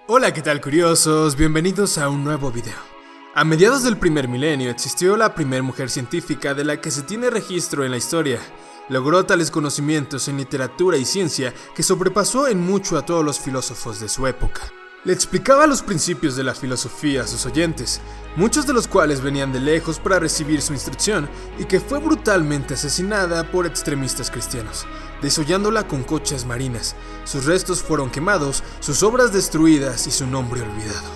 Hola, ¿qué tal, curiosos? Bienvenidos a un nuevo video. A mediados del primer milenio existió la primera mujer científica de la que se tiene registro en la historia. Logró tales conocimientos en literatura y ciencia que sobrepasó en mucho a todos los filósofos de su época. Le explicaba los principios de la filosofía a sus oyentes, muchos de los cuales venían de lejos para recibir su instrucción, y que fue brutalmente asesinada por extremistas cristianos, desollándola con conchas marinas. Sus restos fueron quemados, sus obras destruidas y su nombre olvidado.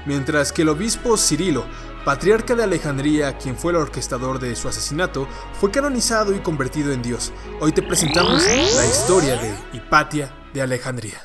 Mientras que el obispo Cirilo, patriarca de Alejandría, quien fue el orquestador de su asesinato, fue canonizado y convertido en Dios. Hoy te presentamos la historia de Hipatia de Alejandría.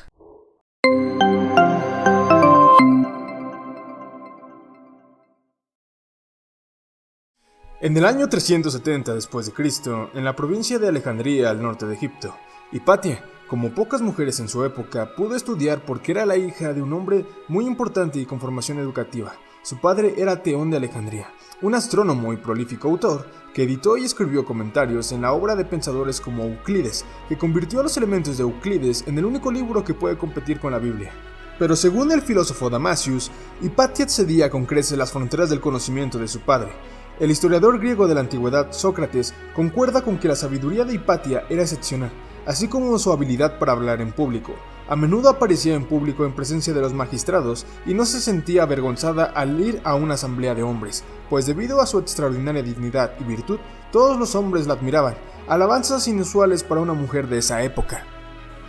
En el año 370 después de Cristo, en la provincia de Alejandría al norte de Egipto, Hipatia, como pocas mujeres en su época, pudo estudiar porque era la hija de un hombre muy importante y con formación educativa. Su padre era Teón de Alejandría, un astrónomo y prolífico autor que editó y escribió comentarios en la obra de pensadores como Euclides, que convirtió a los elementos de Euclides en el único libro que puede competir con la Biblia. Pero según el filósofo Damasius, Hipatia excedía con creces las fronteras del conocimiento de su padre. El historiador griego de la antigüedad, Sócrates, concuerda con que la sabiduría de Hipatia era excepcional, así como su habilidad para hablar en público. A menudo aparecía en público en presencia de los magistrados y no se sentía avergonzada al ir a una asamblea de hombres, pues debido a su extraordinaria dignidad y virtud, todos los hombres la admiraban, alabanzas inusuales para una mujer de esa época.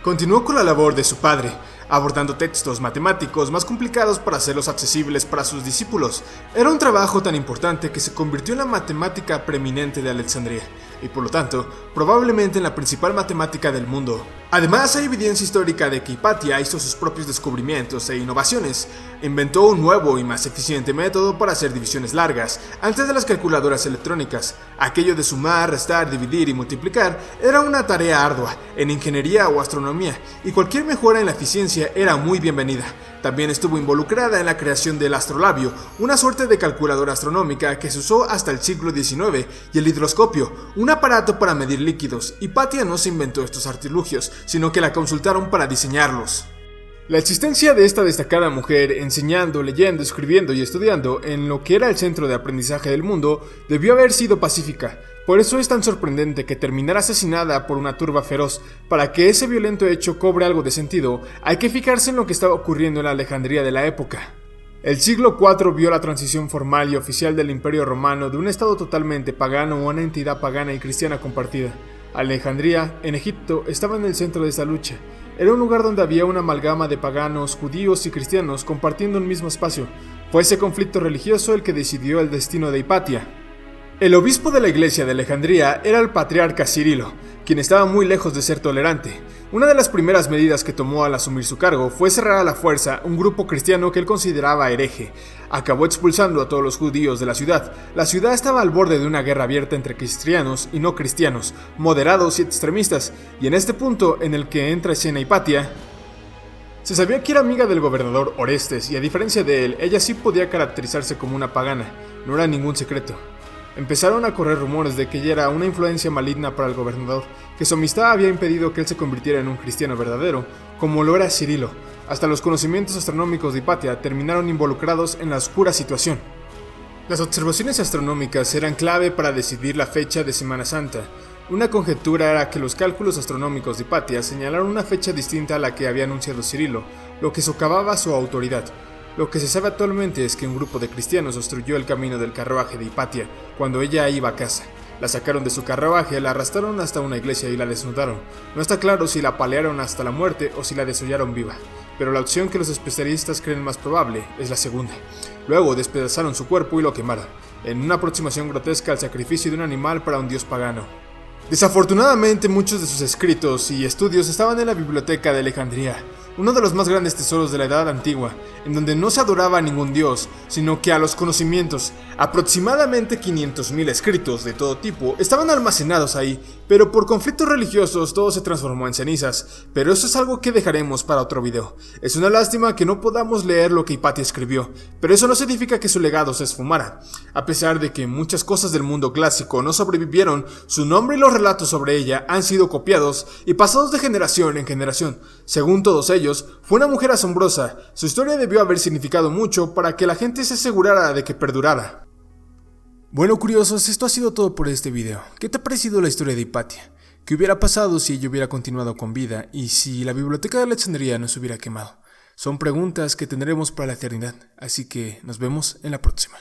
Continuó con la labor de su padre, abordando textos matemáticos más complicados para hacerlos accesibles para sus discípulos. Era un trabajo tan importante que se convirtió en la matemática preeminente de Alejandría, y por lo tanto, probablemente en la principal matemática del mundo. Además, hay evidencia histórica de que Hipatia hizo sus propios descubrimientos e innovaciones. Inventó un nuevo y más eficiente método para hacer divisiones largas, antes de las calculadoras electrónicas. Aquello de sumar, restar, dividir y multiplicar era una tarea ardua en ingeniería o astronomía, y cualquier mejora en la eficiencia era muy bienvenida. También estuvo involucrada en la creación del astrolabio, una suerte de calculadora astronómica que se usó hasta el siglo XIX, y el hidroscopio, un aparato para medir líquidos. Hipatia no se inventó estos artilugios, sino que la consultaron para diseñarlos. La existencia de esta destacada mujer enseñando, leyendo, escribiendo y estudiando en lo que era el centro de aprendizaje del mundo debió haber sido pacífica. Por eso es tan sorprendente que terminara asesinada por una turba feroz. Para que ese violento hecho cobre algo de sentido, hay que fijarse en lo que estaba ocurriendo en la Alejandría de la época. El siglo IV vio la transición formal y oficial del Imperio Romano de un estado totalmente pagano a una entidad pagana y cristiana compartida. Alejandría, en Egipto, estaba en el centro de esa lucha. Era un lugar donde había una amalgama de paganos, judíos y cristianos compartiendo un mismo espacio. Fue ese conflicto religioso el que decidió el destino de Hipatia. El obispo de la iglesia de Alejandría era el patriarca Cirilo, quien estaba muy lejos de ser tolerante. Una de las primeras medidas que tomó al asumir su cargo fue cerrar a la fuerza un grupo cristiano que él consideraba hereje. Acabó expulsando a todos los judíos de la ciudad. La ciudad estaba al borde de una guerra abierta entre cristianos y no cristianos, moderados y extremistas, y en este punto en el que entra escena Hipatia, se sabía que era amiga del gobernador Orestes, y a diferencia de él, ella sí podía caracterizarse como una pagana. No era ningún secreto. Empezaron a correr rumores de que ella era una influencia maligna para el gobernador, que su amistad había impedido que él se convirtiera en un cristiano verdadero, como lo era Cirilo. Hasta los conocimientos astronómicos de Hipatia terminaron involucrados en la oscura situación. Las observaciones astronómicas eran clave para decidir la fecha de Semana Santa. Una conjetura era que los cálculos astronómicos de Hipatia señalaron una fecha distinta a la que había anunciado Cirilo, lo que socavaba su autoridad. Lo que se sabe actualmente es que un grupo de cristianos obstruyó el camino del carruaje de Hipatia cuando ella iba a casa. La sacaron de su carruaje, la arrastraron hasta una iglesia y la desnudaron. No está claro si la apalearon hasta la muerte o si la desollaron viva, pero la opción que los especialistas creen más probable es la segunda. Luego despedazaron su cuerpo y lo quemaron, en una aproximación grotesca al sacrificio de un animal para un dios pagano. Desafortunadamente, muchos de sus escritos y estudios estaban en la biblioteca de Alejandría, uno de los más grandes tesoros de la Edad Antigua, en donde no se adoraba a ningún dios, sino que a los conocimientos. Aproximadamente 500.000 escritos de todo tipo estaban almacenados ahí, pero por conflictos religiosos todo se transformó en cenizas, pero eso es algo que dejaremos para otro video. Es una lástima que no podamos leer lo que Hipatia escribió, pero eso no significa que su legado se esfumara. A pesar de que muchas cosas del mundo clásico no sobrevivieron, su nombre y los relatos sobre ella han sido copiados y pasados de generación en generación. Según todos ellos, ellos fue una mujer asombrosa. Su historia debió haber significado mucho para que la gente se asegurara de que perdurara. Bueno, curiosos, esto ha sido todo por este video. ¿Qué te ha parecido la historia de Hipatia? ¿Qué hubiera pasado si ella hubiera continuado con vida y si la biblioteca de Alejandría no se hubiera quemado? Son preguntas que tendremos para la eternidad, así que nos vemos en la próxima.